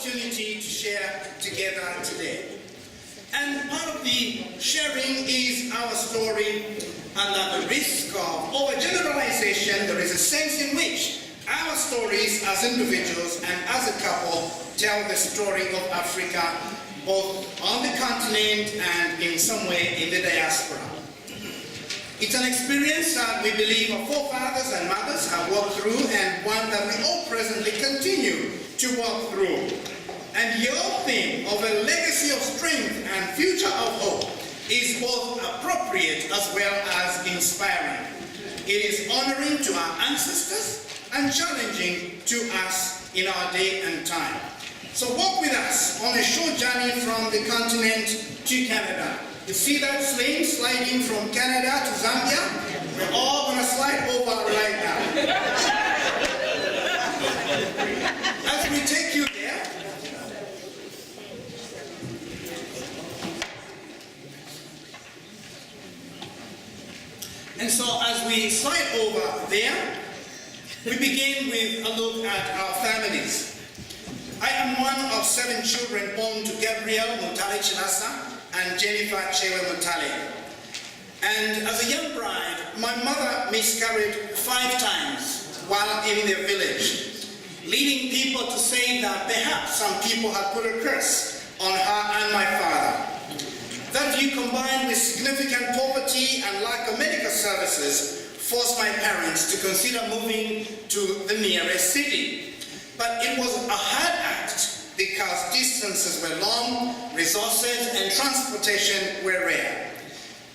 opportunity to share together today. And part of the sharing is our story, and at the risk of overgeneralization, there is a sense in which our stories as individuals and as a couple tell the story of Africa, both on the continent and in some way in the diaspora. It's an experience that we believe our forefathers and mothers have walked through, and one that we all presently continue to walk through. And your theme of a legacy of strength and future of hope is both appropriate as well as inspiring. It is honoring to our ancestors and challenging to us in our day and time. So walk with us on a short journey from the continent to Canada. You see that sling sliding from Canada to Zambia? We're all going to slide over right now. As we take you there, and so as we slide over there, we begin with a look at our families. I am one of 7 children born to Gabriel Mutale Chinasa and Jennifer Chewe Mutale. And as a young bride, my mother miscarried 5 times while in the village, leading people to say that perhaps some people had put a curse on her and my father. That view, combined with significant poverty and lack of medical services, forced my parents to consider moving to the nearest city. But it was a hard act because distances were long, resources and transportation were rare.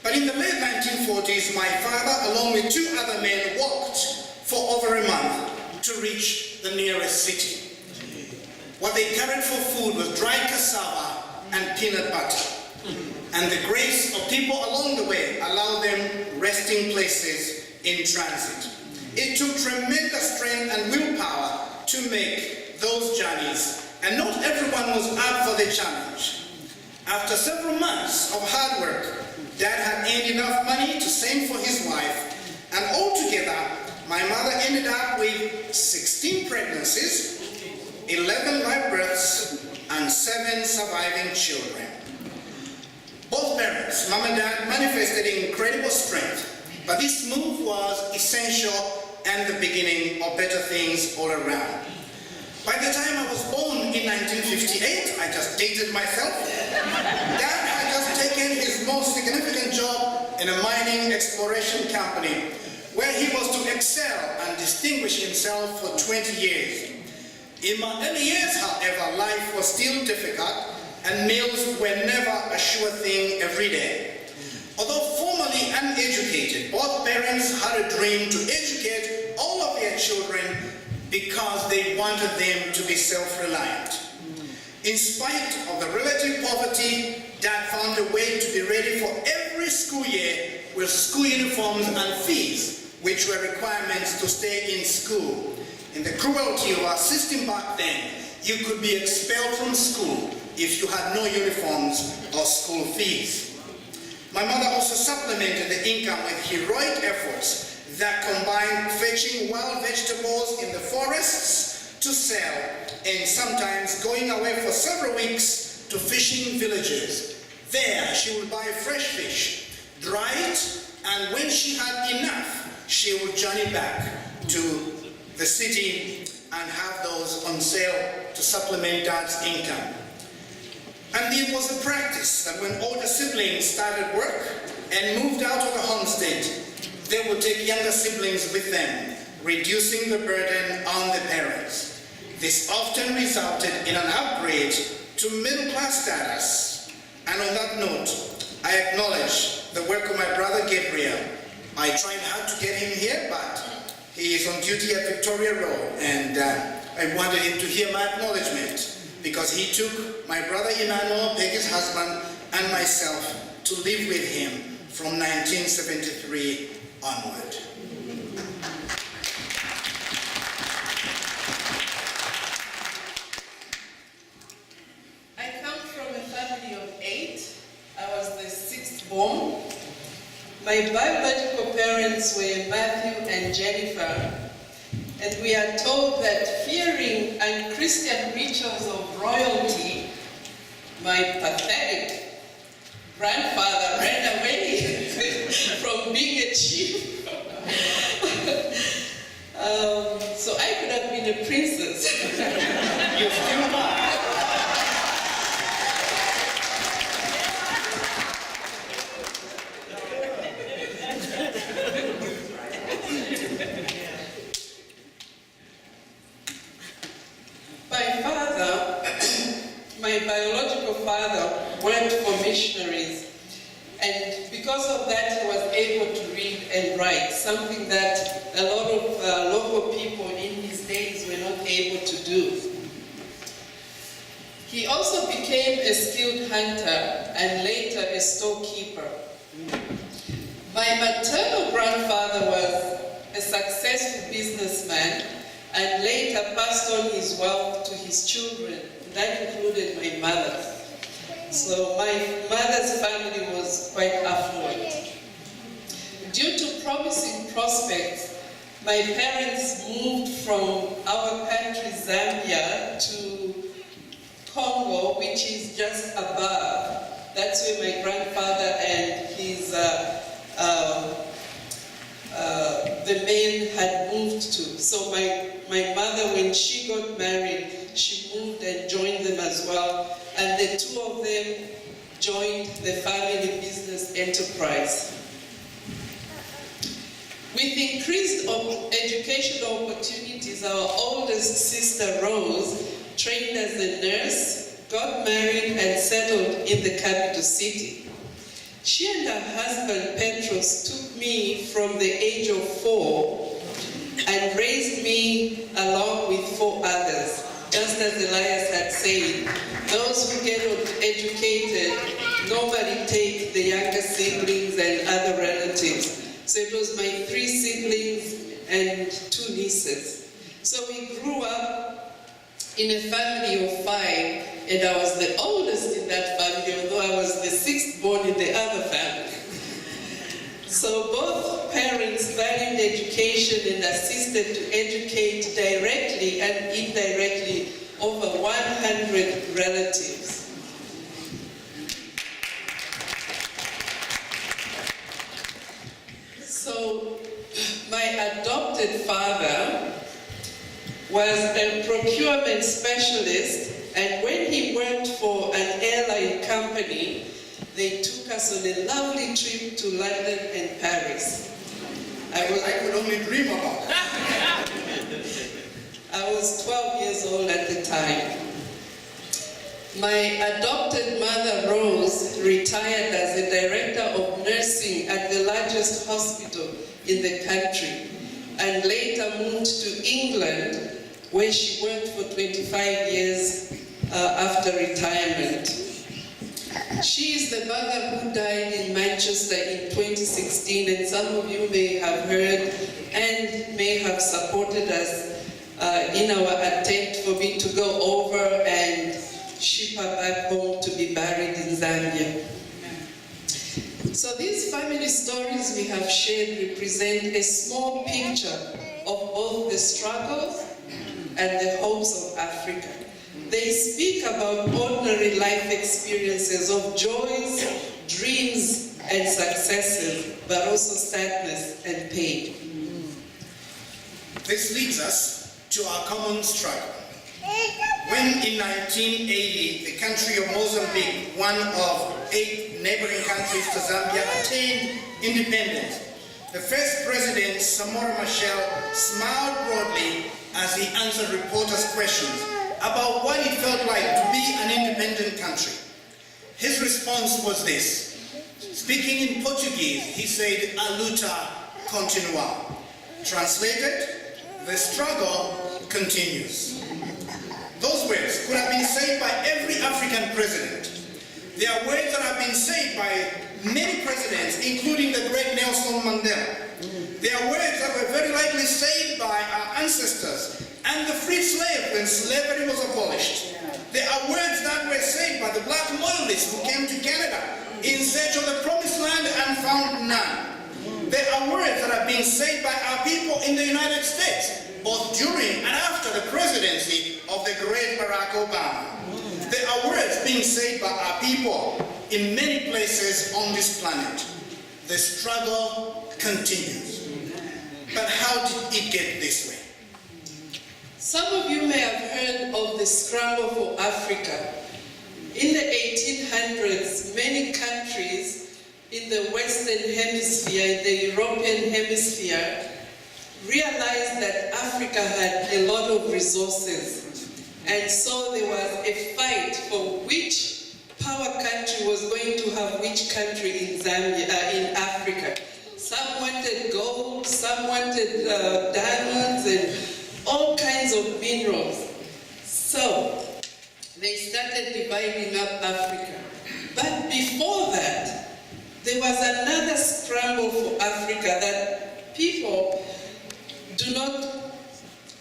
But in the late 1940s, my father, along with 2 other men, walked for over a month to reach the nearest city. What they carried for food was dried cassava and peanut butter. And the grace of people along the way allowed them resting places in transit. It took tremendous strength and willpower to make those journeys, and not everyone was up for the challenge. After several months of hard work, Dad had earned enough money to send for his wife, and altogether, my mother ended up with 16 pregnancies, 11 live births, and 7 surviving children. Both parents, Mom and Dad, manifested incredible strength, but this move was essential and the beginning of better things all around. By the time I was born in 1958, I just dated myself. Dad had just taken his most significant job in a mining exploration company, where he was to excel and distinguish himself for 20 years. In my early years, however, life was still difficult, and meals were never a sure thing every day. Although formally uneducated, both parents had a dream to educate all of their children because they wanted them to be self-reliant. In spite of the relative poverty, Dad found a way to be ready for every school year with school uniforms and fees, which were requirements to stay in school. In the cruelty of our system back then, you could be expelled from school if you had no uniforms or school fees. My mother also supplemented the income with heroic efforts that combined fetching wild vegetables in the forests to sell, and sometimes going away for several weeks to fishing villages. There she would buy fresh fish, dry it, and when she had enough, she would journey back to the city and have those on sale to supplement Dad's income. And it was a practice that when older siblings started work and moved out of the homestead, they would take younger siblings with them, reducing the burden on the parents. This often resulted in an upgrade to middle-class status. And on that note, I acknowledge the work of my brother Gabriel. I tried hard to get him here, but he is on duty at Victoria Road, and I wanted him to hear my acknowledgement, because he took my brother Emmanuel, Peggy's husband, and myself to live with him from 1973 onward. I come from a family of 8. I was the 6th born. My biological parents were Matthew and Jennifer. and we are told that fearing unchristian rituals of royalty, my pathetic grandfather ran away from being a chief. So I could have been a princess. You still are. My biological father worked for missionaries, and because of that he was able to read and write, something that a lot of local people in his days were not able to do. He also became a skilled hunter and later a storekeeper. My maternal grandfather was a successful businessman and later passed on his wealth to his children. That included my mother. So my mother's family was quite affluent. Due to promising prospects, my parents moved from our country, Zambia, to Congo, which is just above. That's where my grandfather and his the men had moved to. So my mother, when she got married, she moved and joined them as well, and the two of them joined the family business enterprise. With increased educational opportunities, our oldest sister Rose trained as a nurse, got married and settled in the capital city. She and her husband Petros took me from the age of 4 and raised me along with 4 others. Just as Elias had said, those who get educated normally take the younger siblings and other relatives. So it was my 3 siblings and 2 nieces. So we grew up in a family of 5, and I was the oldest in that family, although I was the 6th born in the other family. So both parents valued education and assisted to educate directly and indirectly over 100 relatives. So my adopted father was a procurement specialist, and when he worked for an airline company, they took us on a lovely trip to London and Paris. I could only dream about it. I was 12 years old at the time. My adopted mother, Rose, retired as a director of nursing at the largest hospital in the country, and later moved to England, where she worked for 25 years after retirement. She is the mother who died in Manchester in 2016, and some of you may have heard and may have supported us in our attempt for me to go over and ship her back home to be buried in Zambia. So these family stories we have shared represent a small picture of both the struggles and the hopes of Africa. They speak about ordinary life experiences of joys, dreams, and successes, but also sadness and pain. This leads us to our common struggle. When in 1980, the country of Mozambique, one of 8 neighboring countries to Zambia, attained independence, the first president, Samora Machel, smiled broadly as he answered reporters' questions about what it felt like to be an independent country. His response was this. Speaking in Portuguese, he said, "A luta continua." Translated, "The struggle continues." Those words could have been said by every African president. They are words that have been said by many presidents, including the great Nelson Mandela. They are words that were very likely said by our ancestors and the freed slave when slavery was abolished. They are words that were said by the black loyalists who came to Canada in search of the promised land and found none. They are words that have been said by our people in the United States both during and after the presidency of the great Barack Obama. There are words being said by our people in many places on this planet. The struggle continues. But how did it get this way? Some of you may have heard of the scramble for Africa. In the 1800s, many countries in the Western Hemisphere, the European Hemisphere, realized that Africa had a lot of resources. And so there was a fight for which power country was going to have which country in in Africa. Some wanted gold, some wanted diamonds, and all kinds of minerals. So they started dividing up Africa. But before that, there was another scramble for Africa that people do not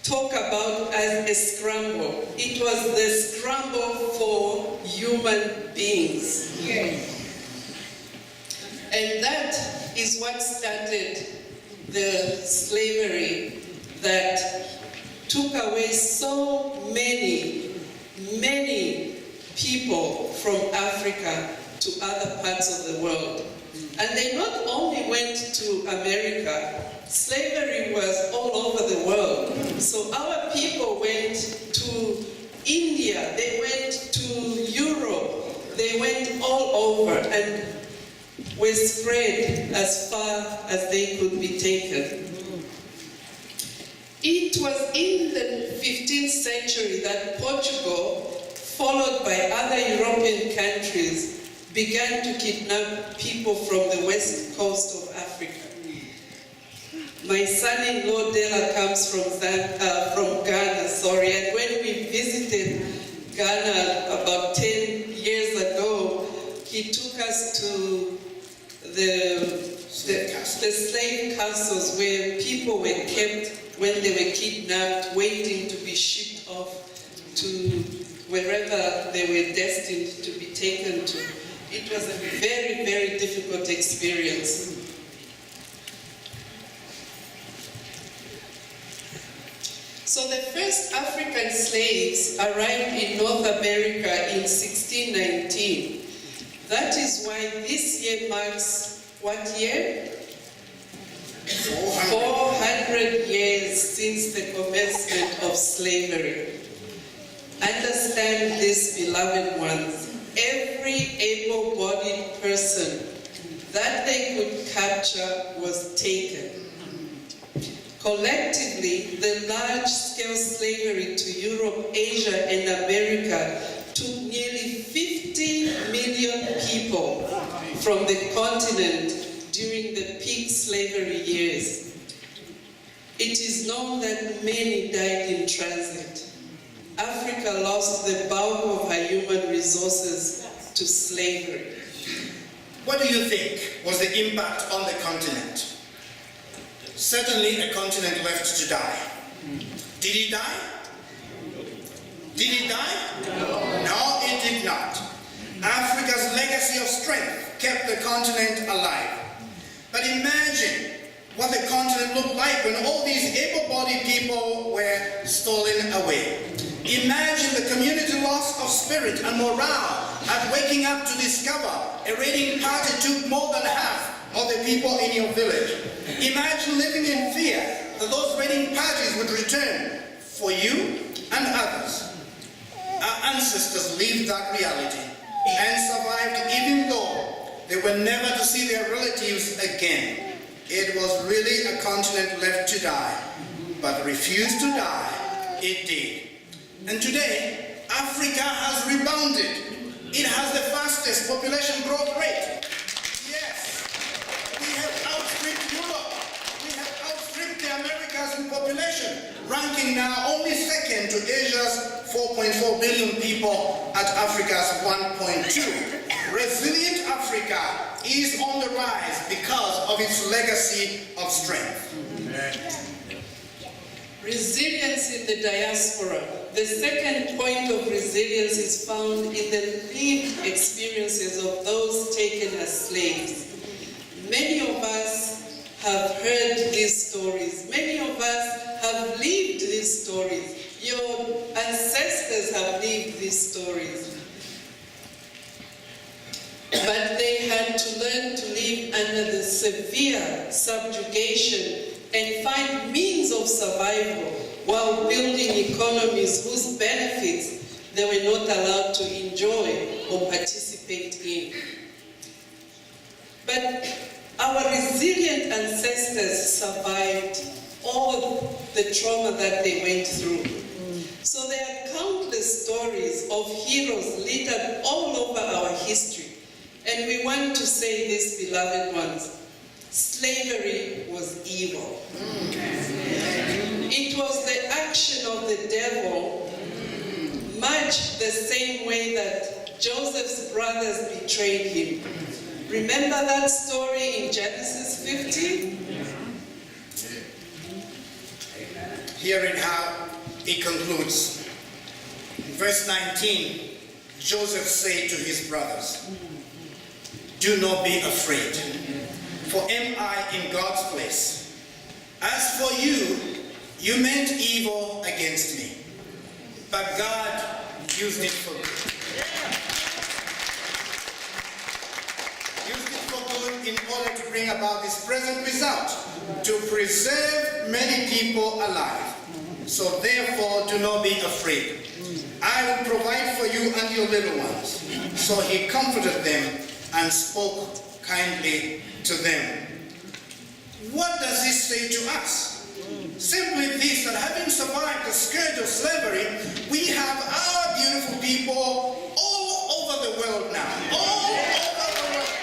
talk about as a scramble. It was the scramble for human beings. Yes. And that is what started the slavery that took away so many people from Africa to other parts of the world. And they not only went to America, slavery was all over the world. So our people went to India, they went to Europe, they went all over and were spread as far as they could be taken. It was in the 15th century that Portugal, followed by other European countries, began to kidnap people from the west coast of Africa. My son-in-law Dela comes from Ghana, and when we visited Ghana about 10 years ago, he took us to the slave castles where people were kept when they were kidnapped, waiting to be shipped off to wherever they were destined to be taken to. It was a very, very difficult experience. So the first African slaves arrived in North America in 1619. That is why this year marks what year? 400 years since the commencement of slavery. Understand this, beloved ones. Every able-bodied person that they could capture was taken. Collectively, the large-scale slavery to Europe, Asia, and America took nearly 50 million people from the continent during the peak slavery years. It is known that many died in transit. Africa lost the bulk of her human resources to slavery. What do you think was the impact on the continent? Certainly a continent left to die. Did it die? Did it die? No, it did not. Africa's legacy of strength kept the continent alive. But imagine what the continent looked like when all these able-bodied people were stolen away. Imagine the community loss of spirit and morale at waking up to discover a raiding party took more than half of the people in your village. Imagine living in fear that those raiding parties would return for you and others. Our ancestors lived that reality and survived even though they were never to see their relatives again. It was really a continent left to die, but refused to die, it did. And today, Africa has rebounded. It has the fastest population growth rate. Yes, we have outstripped Europe. We have outstripped the Americas in population, ranking now only second to Asia's 4.4 billion people at Africa's 1.2. Resilient Africa is on the rise because of its legacy of strength. Resilience in the diaspora. The second point of resilience is found in the lived experiences of those taken as slaves. Many of us have heard these stories. Many of us have lived stories. But they had to learn to live under the severe subjugation and find means of survival while building economies whose benefits they were not allowed to enjoy or participate in. But our resilient ancestors survived all the trauma that they went through. So there are countless stories of heroes littered all over our history. And we want to say this, beloved ones: slavery was evil. It was the action of the devil, much the same way that Joseph's brothers betrayed him. Remember that story in Genesis 15? Hearing how it concludes. In verse 19, Joseph said to his brothers, "Do not be afraid, for am I in God's place? As for you, you meant evil against me, but God used it for good. Used it for good in order to bring about this present result, to preserve many people alive. So therefore, do not be afraid. I will provide for you and your little ones." So he comforted them and spoke kindly to them. What does this say to us? Simply this, that having survived the scourge of slavery, we have our beautiful people all over the world now. All over the world.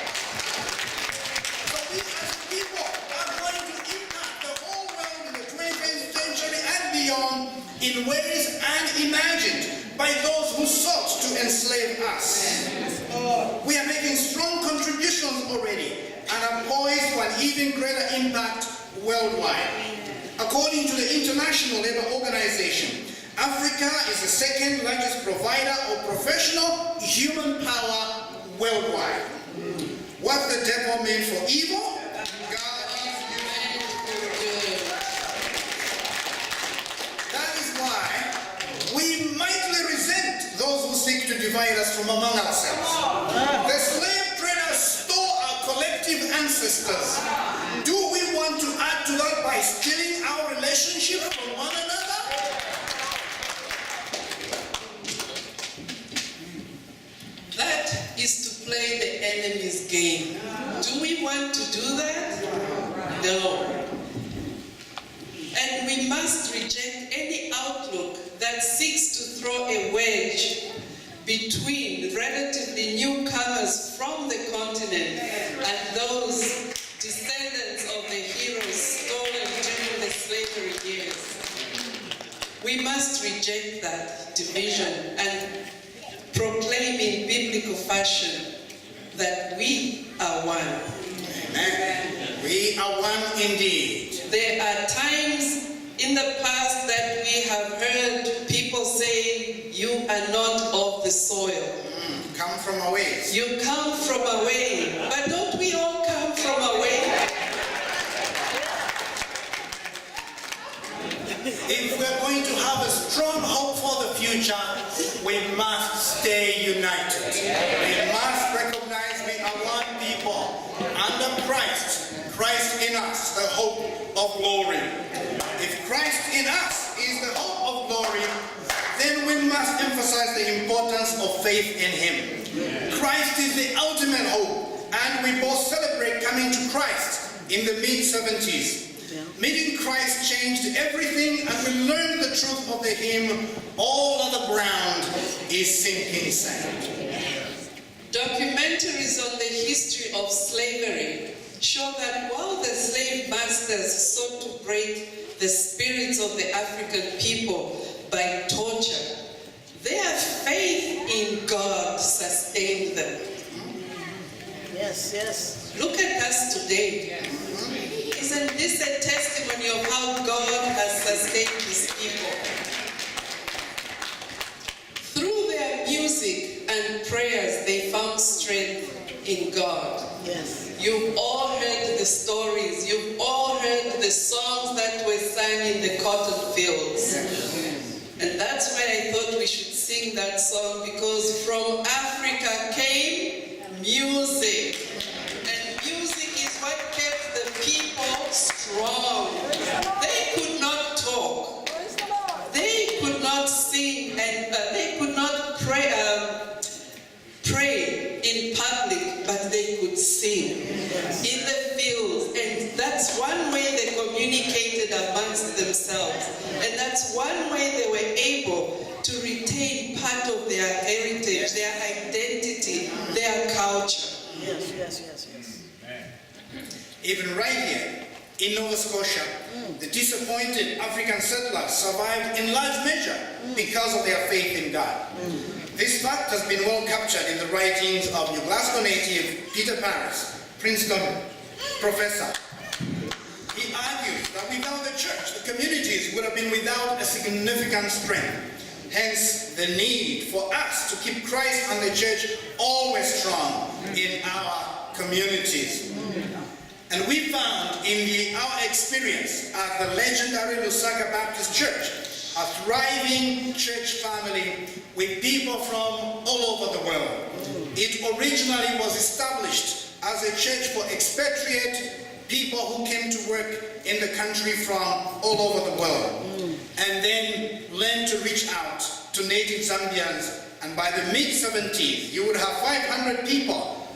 So we as people are going to impact the whole world in the 21st century and beyond in ways unimagined by those who sought to enslave us. We are making strong contributions already and are poised for an even greater impact worldwide. According to the International Labour Organization, Africa is the second largest provider of professional human power worldwide. What the devil meant for evil, God is using for good. That is why we mightily resent those who seek to divide us from among ourselves. The slave traders stole our collective ancestors. Do we want to add to that by stealing our relationship from one another? That is to play the enemy's game. Do we want to do that? No. And we must reject any outlook that seeks to throw a wedge between relatively newcomers from the continent and those descendants of the heroes stolen during the slavery years. We must reject that division and proclaim in biblical fashion that we are one. Amen. We are one indeed. There are times in the past that we have heard people say, "You are not of the soil." Come from away. You come from away. But don't we all come from away? If we're going to have a strong hope for the future, we must stay united. We must recognize we are one people under Christ, Christ in us, the hope of glory. If Christ in us is the hope of glory, then we must emphasize the importance of faith in Him. Christ is the ultimate hope, and we both celebrate coming to Christ in the mid-70s. Meeting Christ changed everything, and we learned the truth of the hymn, "All other ground is sinking sand." Documentaries on the history of slavery show that while the slave masters sought to break the spirits of the African people by torture, their faith in God sustained them. Yes, yes. Look at us today. Isn't this a testimony of how God has sustained His people? Through their music and prayers, they found strength in God. Yes. You've all heard the stories. You've all heard the songs that were sung in the cotton fields. And that's why I thought we should sing sing that song because from Africa came music. And music is what kept the people strong. They could not talk. They could not sing, and they could not pray in public, but they could sing in the fields. And that's one way they communicated amongst themselves. And that's one way they were able to retain part of their heritage, their identity, their culture. Yes. Even right here in Nova Scotia, the disappointed African settlers survived in large measure because of their faith in God. This fact has been well captured in the writings of New Glasgow native Peter Paris, Princeton professor. He argues that without the church, the communities would have been without a significant strength. Hence, the need for us to keep Christ and the church always strong in our communities. And we found in our experience at the legendary Lusaka Baptist Church a thriving church family with people from all over the world. It originally was established as a church for expatriate people who came to work in the country from all over the world, and then learned to reach out to native Zambians. And by the mid-70s, you would have 500 people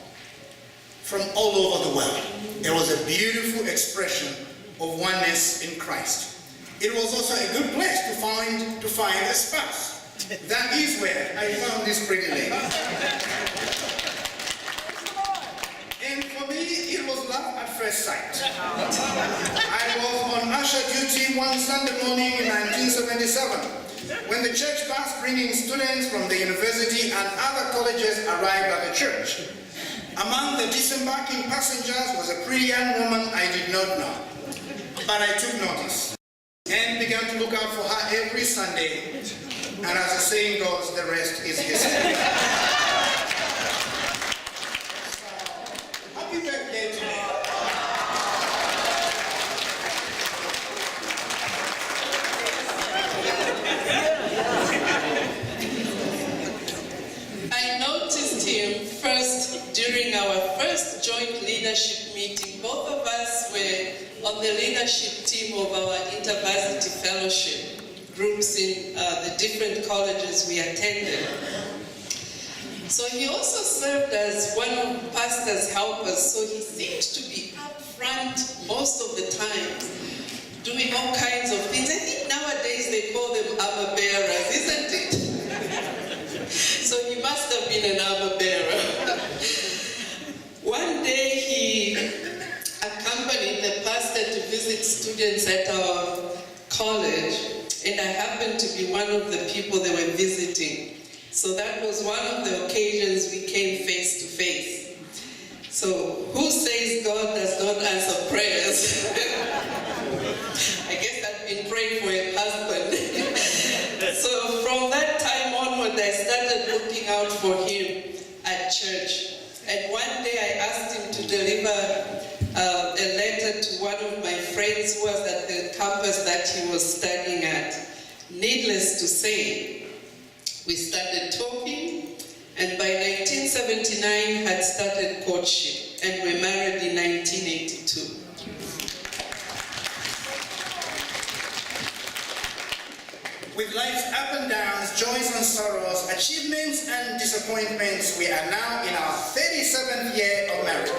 from all over the world. It was a beautiful expression of oneness in Christ. It was also a good place to find a spouse. That is where I found this pretty lady. And for me, it was love at first sight. I was on usher duty one Sunday morning in 1977 when the church bus bringing students from the university and other colleges arrived at the church. Among the disembarking passengers was a pretty young woman I did not know, but I took notice and began to look out for her every Sunday, and as the saying goes, the rest is history. Happy birthday to me. I noticed him first during our first joint leadership meeting. Both of us were on the leadership team of our InterVarsity Fellowship groups in the different colleges we attended. So he also served as one of pastor's helpers, so he seemed to be up front most of the time, doing all kinds of things. I think nowadays they call them armor bearers, isn't it? So he must have been an armor bearer. One day he accompanied the pastor to visit students at our college, and I happened to be one of the people they were visiting. So that was one of the occasions we came face to face. So who says God does not answer prayers? I guess I've been praying for a husband. So from that time onward, I started looking out for him at church. And one day I asked him to deliver a letter to one of my friends who was at the campus that he was studying at. Needless to say, we started talking, and by 1979 had started courtship, and we married in 1982. With life's up and downs, joys and sorrows, achievements and disappointments, we are now in our 37th year of marriage.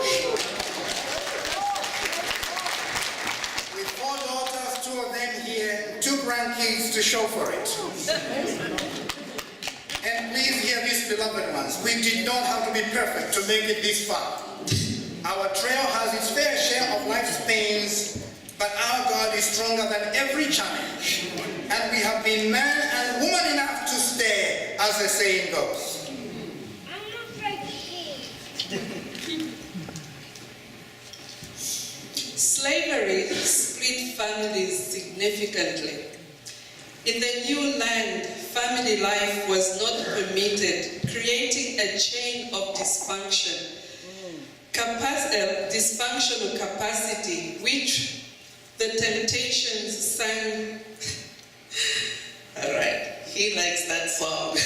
With 4 daughters, 2 of them here, 2 grandkids to show for it. And please hear this, beloved ones, we did not have to be perfect to make it this far. Our trail has its fair share of life's pains, but our God is stronger than every challenge. And we have been man and woman enough to stay, as the saying goes. Slavery split families significantly. In the new land, family life was not permitted, creating a chain of dysfunction. Dysfunctional capacity, which the Temptations sang. All right. He likes that song. I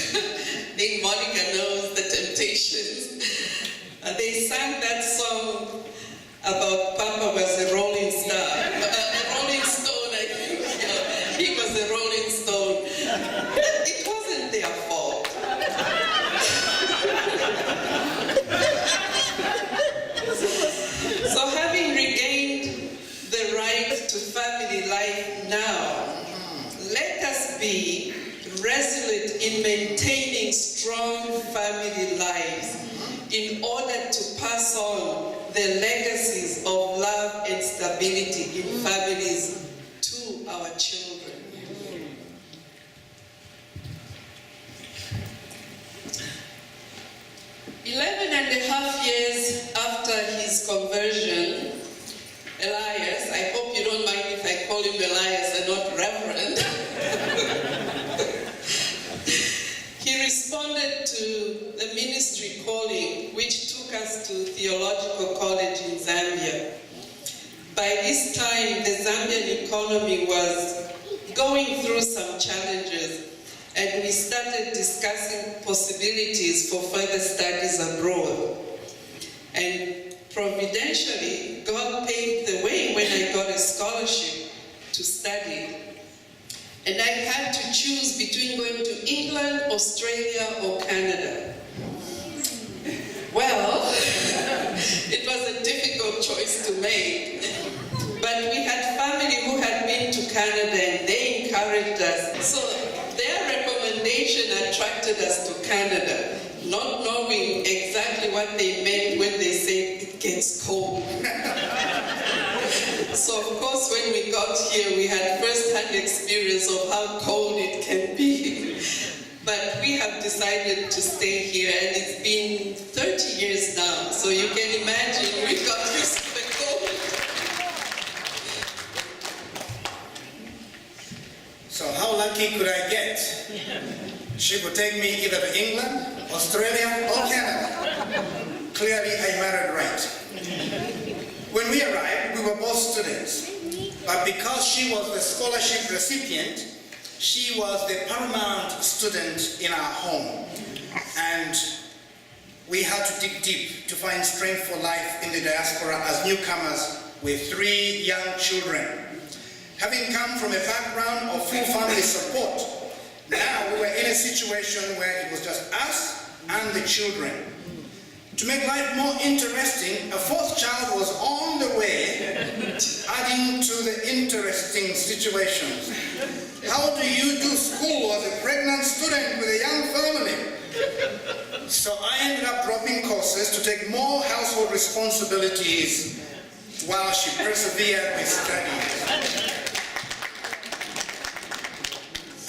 think Monica knows the Temptations. They sang that song about Papa was a rolling star. A rolling stone, I think. Yeah, he was a rolling stone. It wasn't their fault. So having regained the right to family life now, let us be resolute in maintaining strong family lives in order to pass on the legacies of love and stability in families to our children. "11 and a half years after his conversion, Elias," I hope you don't mind if I call him Elias and not Reverend, he responded to the ministry calling which took us to theological college in Zambia. By this time, the Zambian economy was going through some challenges, and we started discussing possibilities for further studies abroad. And providentially, God paved the way when I got a scholarship to study. And I had to choose between going to England, Australia, or Canada. Well, it was a difficult choice to make. But we had family who had been to Canada and they encouraged us. So their recommendation attracted us to Canada, not knowing exactly what they meant when they said it gets cold. So of course when we got here we had first-hand experience of how cold it can be. But we have decided to stay here and it's been 30 years now. So you can imagine we got used to the cold. So how lucky could I get? She would take me either to England, Australia, or Canada. Clearly, I married right. When we arrived, we were both students. But because she was the scholarship recipient, she was the paramount student in our home. And we had to dig deep to find strength for life in the diaspora as newcomers with 3 young children. Having come from a background of full family support, now we were in a situation where it was just us and the children. To make life more interesting, a 4th child was on the way, adding to the interesting situations. How do you do school as a pregnant student with a young family? So I ended up dropping courses to take more household responsibilities while she persevered with studies.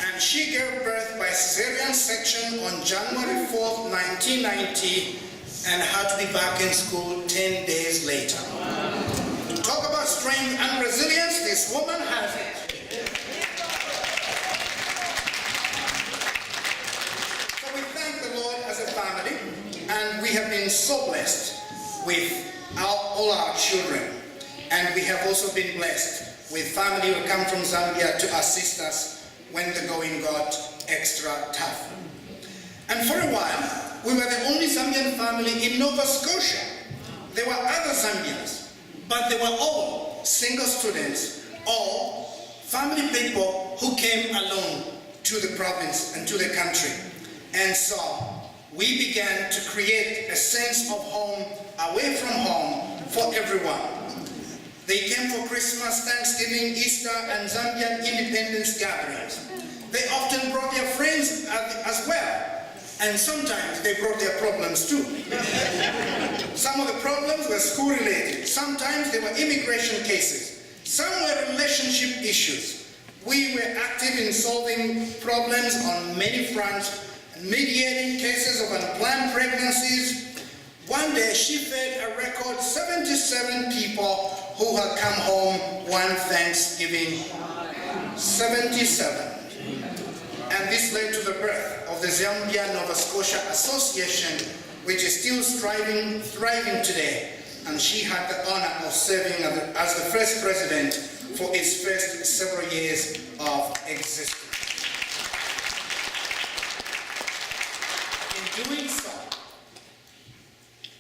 And she gave birth by cesarean section on January 4th, 1990, and had to be back in school 10 days later. Talk about strength and resilience, this woman has it. So we thank the Lord as a family, and we have been so blessed with all our children. And we have also been blessed with family who come from Zambia to assist us when the going got extra tough. And for a while, we were the only Zambian family in Nova Scotia. There were other Zambians, but they were all single students, all family people who came alone to the province and to the country. And so we began to create a sense of home, away from home, for everyone. They came for Christmas, Thanksgiving, Easter, and Zambian independence gatherings. They often brought their friends as well. And sometimes they brought their problems too. Some of the problems were school related. Sometimes they were immigration cases. Some were relationship issues. We were active in solving problems on many fronts, mediating cases of unplanned pregnancies. One day she fed a record 77 people who had come home one Thanksgiving. 77. And this led to the birth of the Zambia Nova Scotia Association, which is still thriving today. And she had the honor of serving as the first president for its first several years of existence. doing so,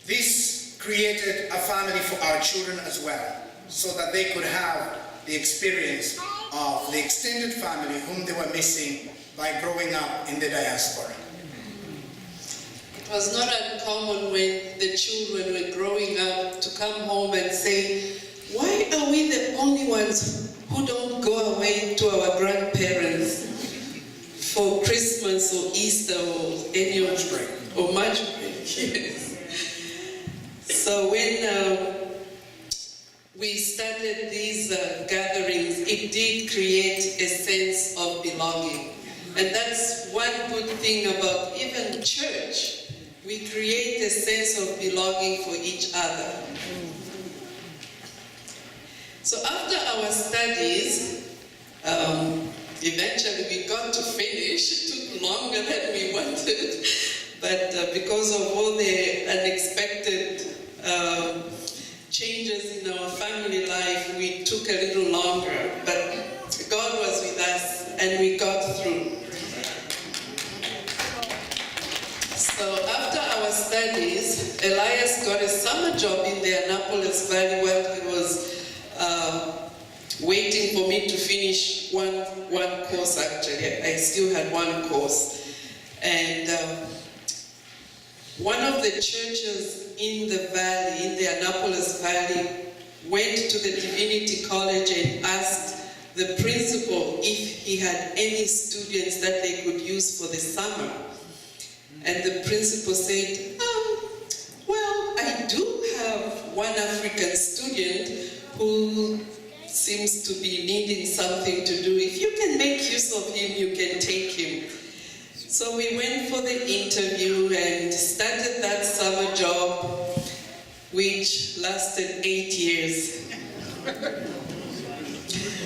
this created a family for our children as well, so that they could have the experience of the extended family whom they were missing by growing up in the diaspora. It was not uncommon when the children were growing up to come home and say, why are we the only ones who don't go away to our grandparents for Christmas or Easter or any March break? Or March break, yes. So when we started these gatherings, it did create a sense of belonging. And that's one good thing about even church. We create a sense of belonging for each other. So after our studies, eventually we got to finish. It took longer than we wanted, but because of all the unexpected changes in our family life, we took a little longer, but God was with us and we got through. So after our studies, Elias got a summer job in the Annapolis Valley while he was waiting for me to finish one course. Actually, I still had one course. And one of the churches in the valley, in the Annapolis Valley, went to the Divinity College and asked the principal if he had any students that they could use for the summer. And the principal said, well, I do have one African student who seems to be needing something to do. If you can make use of him, you can take him. So we went for the interview and started that summer job, which lasted 8 years.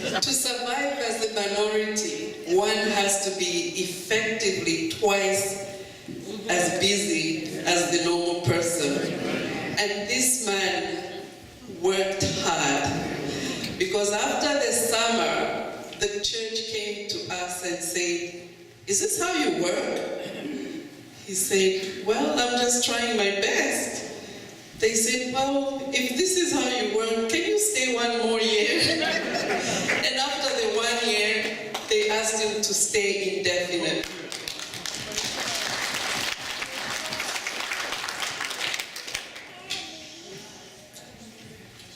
To survive as a minority, one has to be effectively twice as busy as the normal person. And this man worked hard, because after the summer, the church came to us and said, is this how you work? He said, well, I'm just trying my best. They said, well, if this is how you work, can you stay one more year? And after the 1 year, they asked him to stay indefinitely.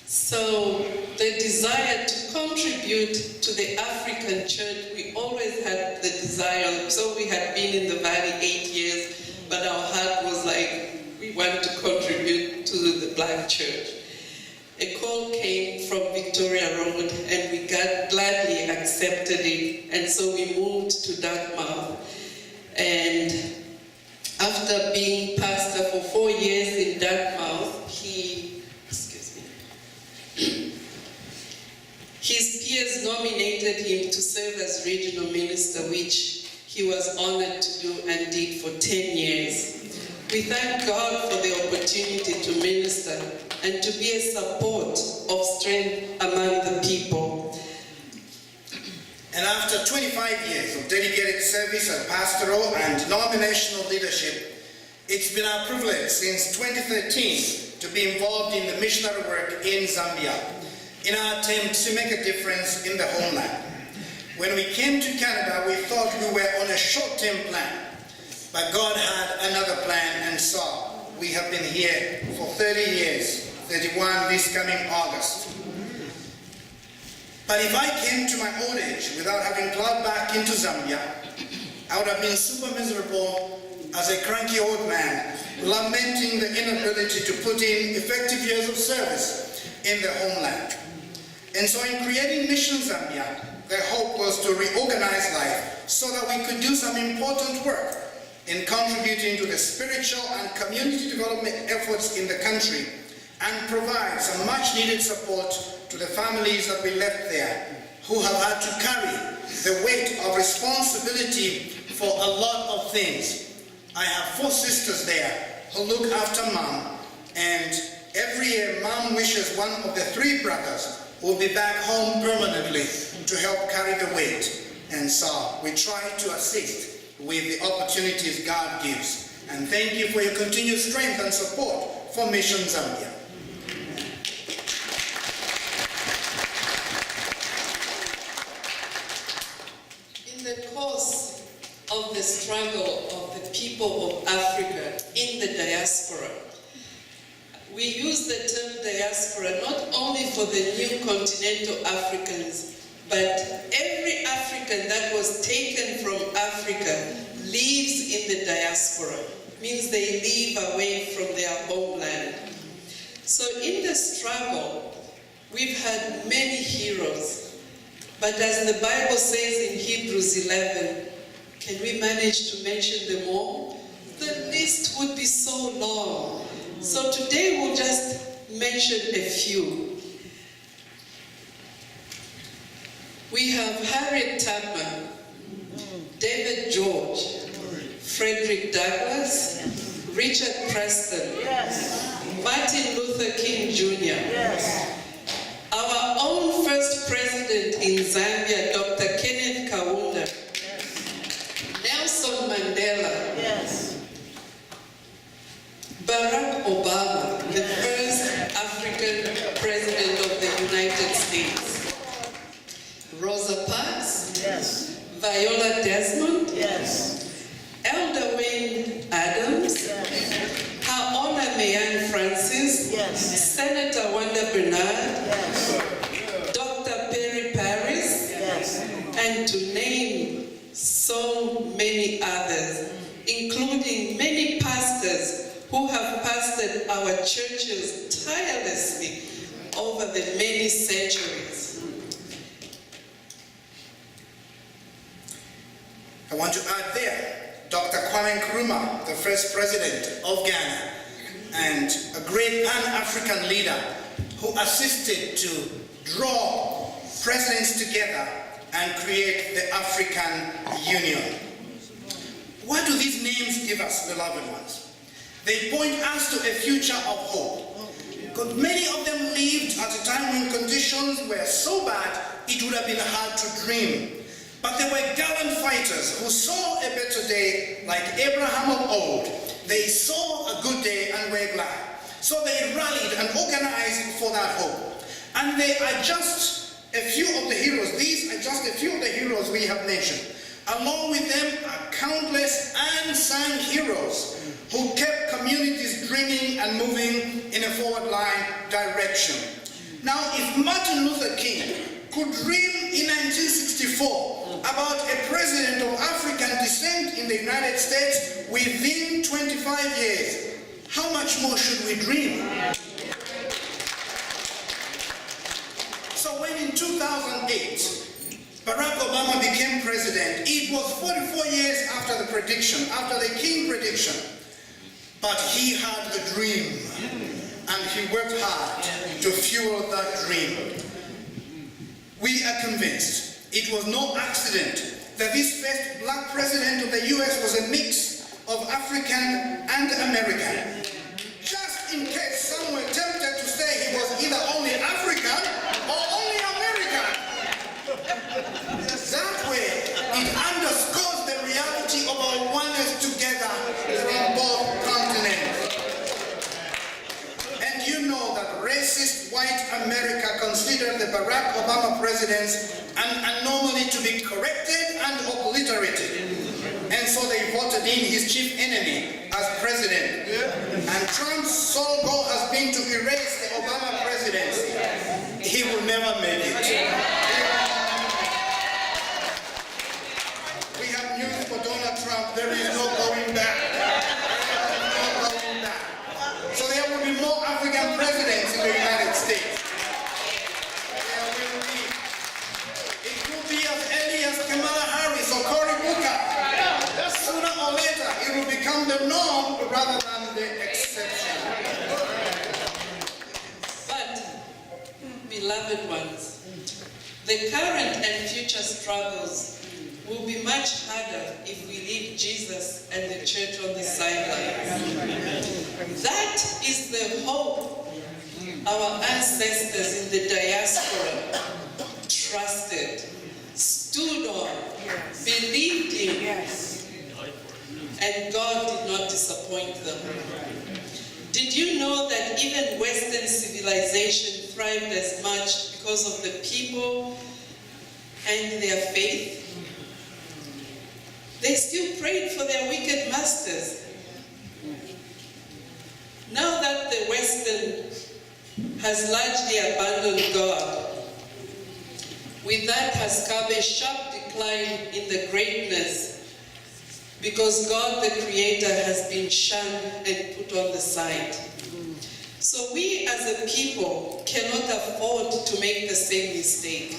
So the desire to contribute to the African church, we always had the desire. So we had been in the valley 8 years, but our heart was like, we want to contribute to the black church. A call came from Victoria Road and we gladly accepted it. And so we moved to Dartmouth. And after being pastor for 4 years in Dartmouth, his peers nominated him to serve as regional minister, which he was honored to do and did for 10 years. We thank God for the opportunity to minister and to be a support of strength among the people. And after 25 years of dedicated service as pastoral and denominational leadership, it's been our privilege since 2013 to be involved in the missionary work in Zambia, in our attempt to make a difference in the homeland. When we came to Canada, we thought we were on a short-term plan, but God had another plan, and so we have been here for 30 years, 31 this coming August. But if I came to my old age without having plowed back into Zambia, I would have been super miserable as a cranky old man, lamenting the inability to put in effective years of service in the homeland. And so in creating Mission Zambia, the hope was to reorganize life so that we could do some important work in contributing to the spiritual and community development efforts in the country and provide some much needed support to the families that we left there who have had to carry the weight of responsibility for a lot of things. I have 4 sisters there who look after Mom, and every year Mom wishes one of the 3 brothers will be back home permanently to help carry the weight. And so we try to assist with the opportunities God gives. and thank you for your continued strength and support for Mission Zambia. In the course of the struggle of the people of Africa in the diaspora, we use the term diaspora not only for the new continental Africans, but every African that was taken from Africa lives in the diaspora. Means they live away from their homeland. So in the struggle, we've had many heroes. But as the Bible says in Hebrews 11, can we manage to mention them all? The list would be so long. So today we'll just mention a few. We have Harriet Tubman, David George, Frederick Douglass, Richard Preston, Martin Luther King Jr., our own first president in Zambia, Dr. Kenneth Kaunda, Nelson Mandela, Barack Obama, the first African president of the United States, Rosa Parks, Viola Desmond, Elder Wayne Adams, Her Honor Mayan Francis, Senator Wanda Bernard, Dr. Perry Paris, and to name so many others, including many pastors who have pastored our churches tirelessly over the many centuries. I want to add there Dr. Kwame Nkrumah, the first president of Ghana, and a great Pan-African leader who assisted to draw presidents together and create the African Union. What do these names give us, beloved ones? They point us to a future of hope. Because many of them lived at a time when conditions were so bad, it would have been hard to dream. But they were gallant fighters who saw a better day, like Abraham of old. They saw a good day and were glad. So they rallied and organized for that hope. And they are just a few of the heroes. These are just a few of the heroes we have mentioned. Along with them are countless unsung heroes who kept communities dreaming and moving in a forward line direction. Now, if Martin Luther King could dream in 1964 about a president of African descent in the United States within 25 years, how much more should we dream? So when in 2008, Barack Obama became president, it was 44 years after the prediction, after the King prediction. But he had a dream, and he worked hard to fuel that dream. We are convinced it was no accident that this first black president of the US was a mix of African and American. Just in case some were tempted to say he was either only African or only American. That way, it underscores the reality of our oneness together from both continents. And you know that racist white America considered the Barack Obama presidency an anomaly to be corrected and obliterated. And so they voted in his chief enemy as president. And Trump's sole goal has been to erase the Obama presidency. He will never make it. We have news for Donald Trump. There is no going back. No going back. So there will be more African presidents in the United States. There will be. It could be as Elias, Kamala Harris, or Cory Booker. Sooner or later, it will become the norm rather than the exception. But, beloved ones, the current and future struggles will be much harder if we leave Jesus and the church on the sidelines. That is the hope our ancestors in the diaspora trusted, stood on, believed in, and God did not disappoint. disappoint them. Did you know that even Western civilization thrived as much because of the people and their faith? They still prayed for their wicked masters. Now that the Western has largely abandoned God, with that has come a sharp decline in the greatness, because God the Creator has been shunned and put on the side. So we as a people cannot afford to make the same mistake.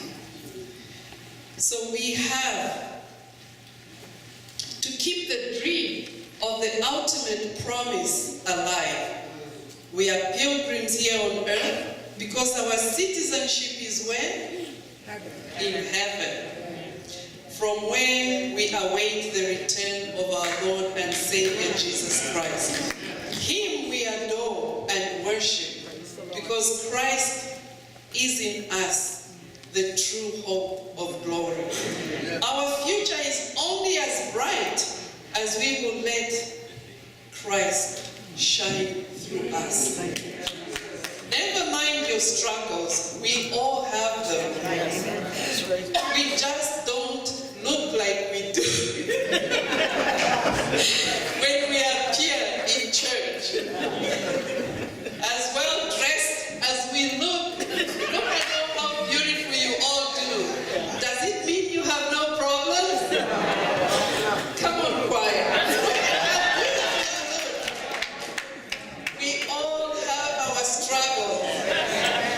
So we have to keep the dream of the ultimate promise alive. We are pilgrims here on earth because our citizenship is where? In heaven. From where we await the return of our Lord and Savior Jesus Christ. Him we adore and worship because Christ is in us, the true hope of glory. Our future is only as bright as we will let Christ shine through us. Never mind your struggles, we all have them. We just don't look like we do when we appear in church. As well dressed as we look, no matter how beautiful you all do, does it mean you have no problems? Come on, choir. We all have our struggles,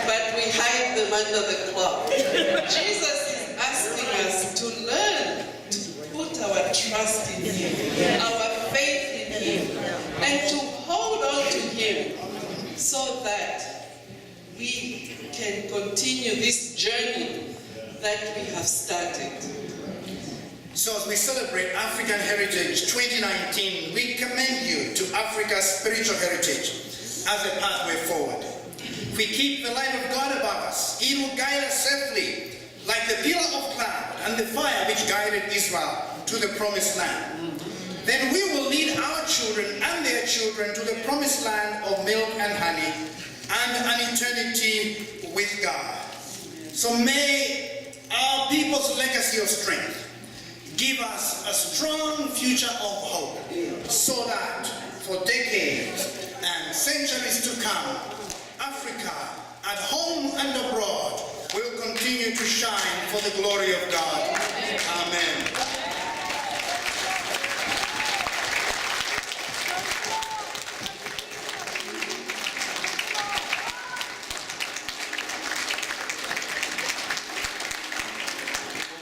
but we hide them under the cloth. Jesus is asking us to learn to put our trust in Him, our faith in Him, and to hold on to Him so that we can continue this journey that we have started. So as we celebrate African Heritage 2019, we commend you to Africa's spiritual heritage as a pathway forward. If we keep the light of God above us, it will guide us safely, like the pillar of cloud and the fire which guided Israel to the promised land. Then we will lead our children and their children to the promised land of milk and honey and an eternity with God. So may our people's legacy of strength give us a strong future of hope, so that for decades and centuries to come, Africa, at home and abroad, will continue to shine for the glory of God. Amen.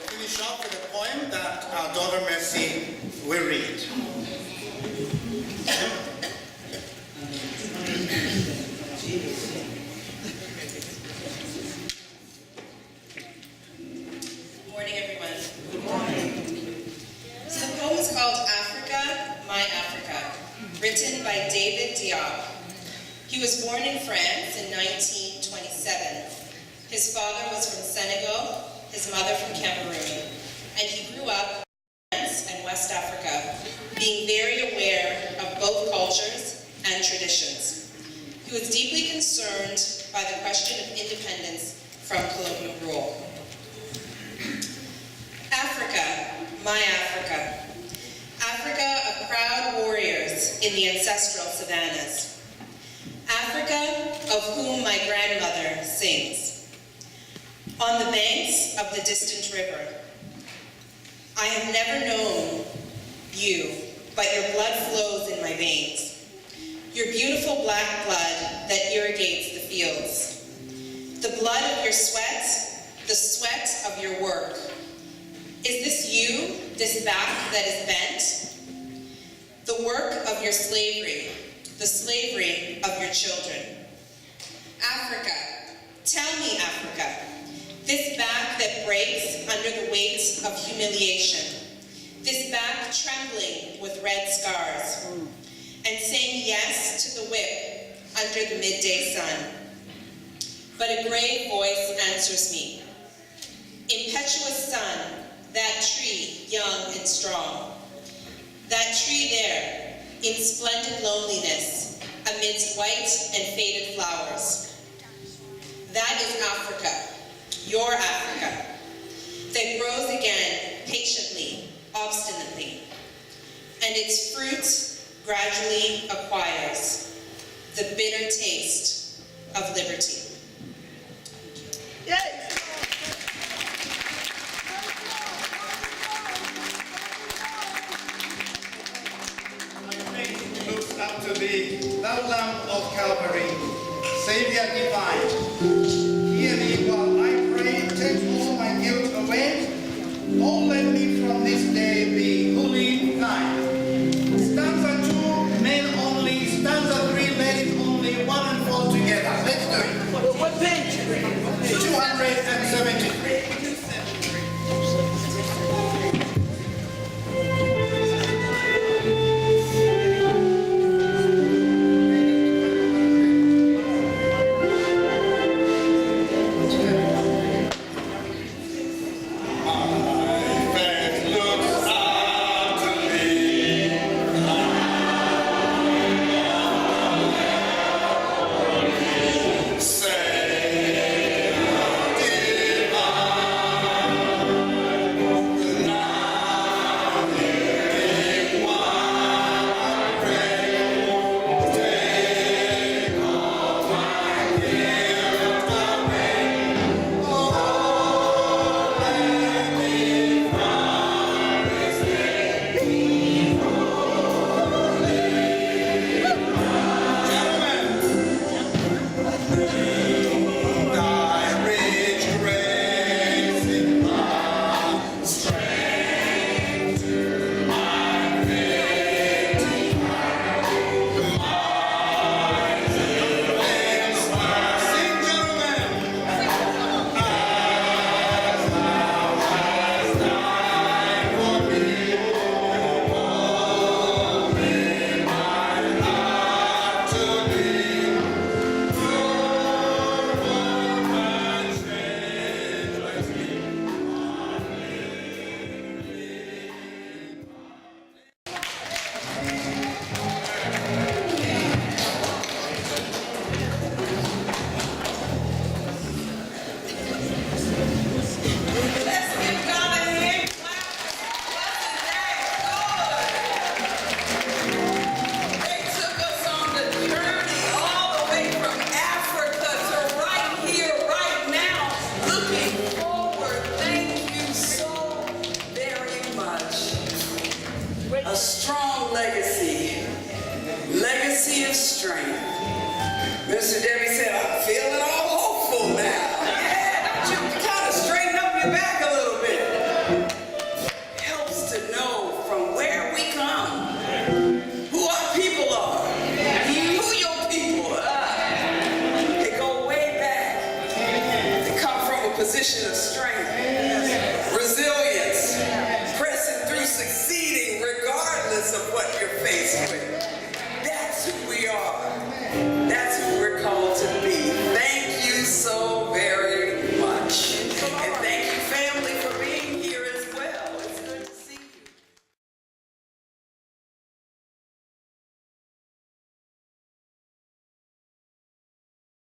Finish off with a poem that our daughter Mercy will read. Good morning, everyone. Good morning. So the poem is called Africa, My Africa, written by David Diop. He was born in France in 1927. His father was from Senegal, his mother from Cameroon, and he grew up in France and West Africa, being very aware of both cultures and traditions. He was deeply concerned by the question of independence from colonial rule. Africa, my Africa. Africa of proud warriors in the ancestral savannas. Africa of whom my grandmother sings. On the banks of the distant river. I have never known you, but your blood flows in my veins. Your beautiful black blood that irrigates the fields. The blood of your sweat, the sweat of your work. Is this you, this back that is bent? The work of your slavery, the slavery of your children. Africa, tell me, Africa, this back that breaks under the weight of humiliation, this back trembling with red scars, and saying yes to the whip under the midday sun. But a grave voice answers me. Impetuous sun, that tree young and strong, that tree there, in splendid loneliness amidst white and faded flowers. That is Africa, your Africa, that grows again patiently, obstinately, and its fruit gradually acquires the bitter taste of liberty. Yay! Looks up to thee, thou Lamb of Calvary, Savior divine. Hear me while I pray, take all my guilt away. Oh, let me from this day be wholly thine. Stanza 2, men only. Stanza 3, ladies only. 1 and 4 together. Let's do it. What page? 273. A strong legacy of strength. Mr. Debbie said, I'm feeling all hopeful now. Yeah, don't you kind of straighten up your back a little bit. Helps to know from where we come, who our people are, who your people are. They go way back. They come from a position of strength.